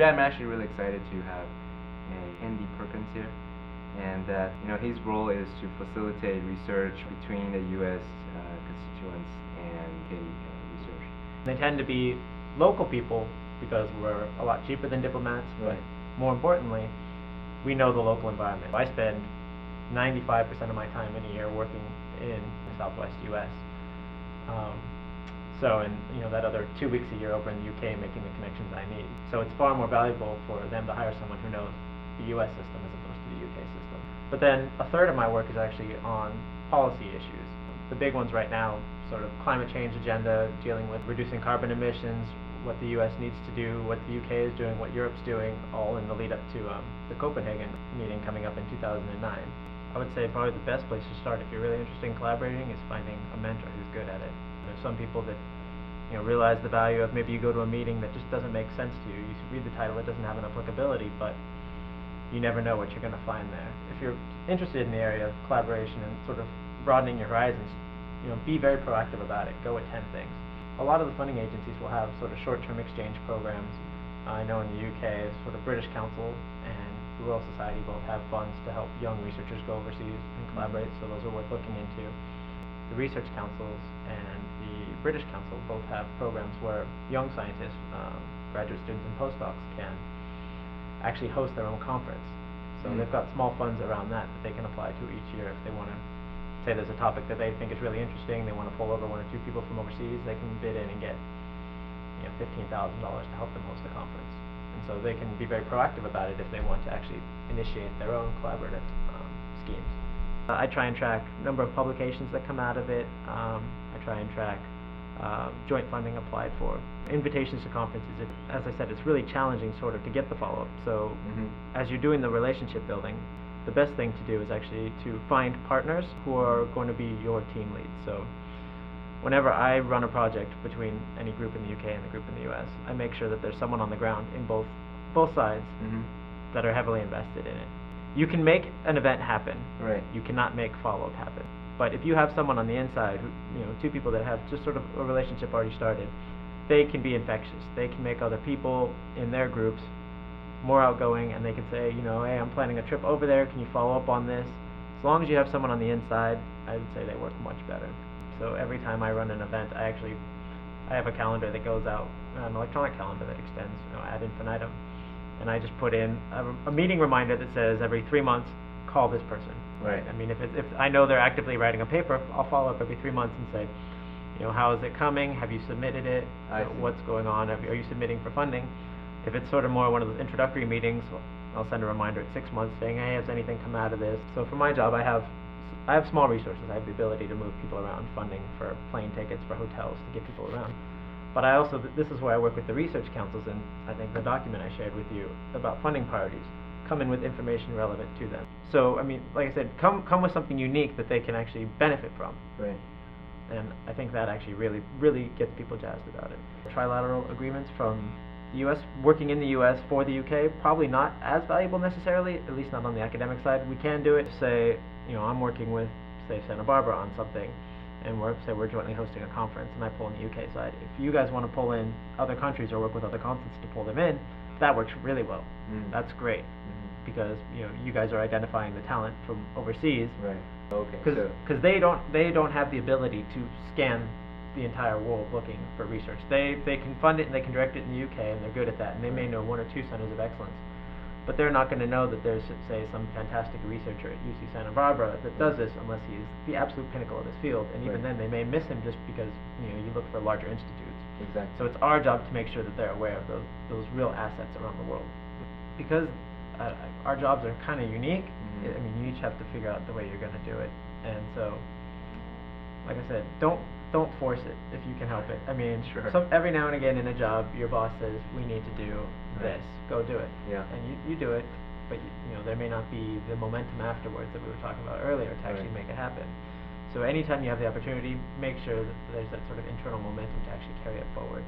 today I'm actually really excited to have Andy Perkins here, and that his role is to facilitate research between the U.S. constituents and UK research. They tend to be local people because we're a lot cheaper than diplomats, right. But more importantly, we know the local environment. I spend 95% of my time in a year working in the Southwest U.S. And that other 2 weeks a year over in the UK making the connections I need. So it's far more valuable for them to hire someone who knows the US system as opposed to the UK system. But then a third of my work is actually on policy issues. The big ones right now, sort of climate change agenda, dealing with reducing carbon emissions, what the US needs to do, what the UK is doing, what Europe's doing, all in the lead up to the Copenhagen meeting coming up in 2009. I would say probably the best place to start if you're really interested in collaborating is finding a mentor who's good at it. There's some people that realize the value of, maybe you go to a meeting that just doesn't make sense to you. You read the title, it doesn't have an applicability, but you never know what you're going to find there. If you're interested in the area of collaboration and sort of broadening your horizons, be very proactive about it. Go attend things. A lot of the funding agencies will have sort of short-term exchange programs. I know in the UK, sort of British Council and the Royal Society both have funds to help young researchers go overseas and collaborate, so those are worth looking into. The research councils and the British Council both have programs where young scientists, graduate students and postdocs can actually host their own conference. So they've got small funds around that they can apply to each year if they want to, say there's a topic that they think is really interesting, they want to pull over 1 or 2 people from overseas, they can bid in and get $15,000 to help them host the conference. And so they can be very proactive about it if they want to actually initiate their own collaborative schemes. I try and track number of publications that come out of it. I try and track joint funding applied for. Invitations to conferences, as I said, it's really challenging sort of to get the follow-up. So as you're doing the relationship building, the best thing to do is actually to find partners who are going to be your team leads. So whenever I run a project between any group in the UK and the group in the US, I make sure that there's someone on the ground in both sides that are heavily invested in it. You can make an event happen. Right. You cannot make follow-up happen. But if you have someone on the inside, who, 2 people that have just sort of a relationship already started, they can be infectious. They can make other people in their groups more outgoing, and they can say, hey, I'm planning a trip over there, can you follow up on this? As long as you have someone on the inside, I would say they work much better. So every time I run an event, I have a calendar that goes out, an electronic calendar that extends ad infinitum. And I just put in a meeting reminder that says every 3 months, call this person. Right. I mean, if I know they're actively writing a paper, I'll follow up every 3 months and say, how is it coming? Have you submitted it? What's going on? Are you submitting for funding? If it's sort of more one of those introductory meetings, I'll send a reminder at 6 months saying, hey, has anything come out of this? So for my job, I have small resources. I have the ability to move people around, funding for plane tickets, for hotels, to get people around. But I also, this is where I work with the research councils, and I think the document I shared with you about funding priorities come in with information relevant to them. So, I mean, like I said, come with something unique that they can actually benefit from. Right. And I think that actually really gets people jazzed about it. Trilateral agreements from the U.S., working in the U.S. for the U.K., probably not as valuable necessarily, at least not on the academic side. We can do it. Say, I'm working with, say, Santa Barbara on something, and we're jointly hosting a conference, and I pull in the UK side. If you guys want to pull in other countries or work with other consulates to pull them in, that works really well. That's great, because you guys are identifying the talent from overseas. Right. Okay. Because they don't have the ability to scan the entire world looking for research. They can fund it and they can direct it in the UK, and they're good at that, and they may know 1 or 2 centers of excellence. But they're not going to know that there's, say, some fantastic researcher at UC Santa Barbara that does this unless he's the absolute pinnacle of his field, and even then they may miss him just because you look for larger institutes. Exactly. So it's our job to make sure that they're aware of those real assets around the world. Because our jobs are kind of unique, I mean, you each have to figure out the way you're going to do it. And so, like I said, don't force it if you can help it. I mean, every now and again in a job, your boss says, we need to do this, go do it. Yeah. And you do it, but there may not be the momentum afterwards that we were talking about earlier to actually make it happen. So anytime you have the opportunity, make sure that there's that sort of internal momentum to actually carry it forward.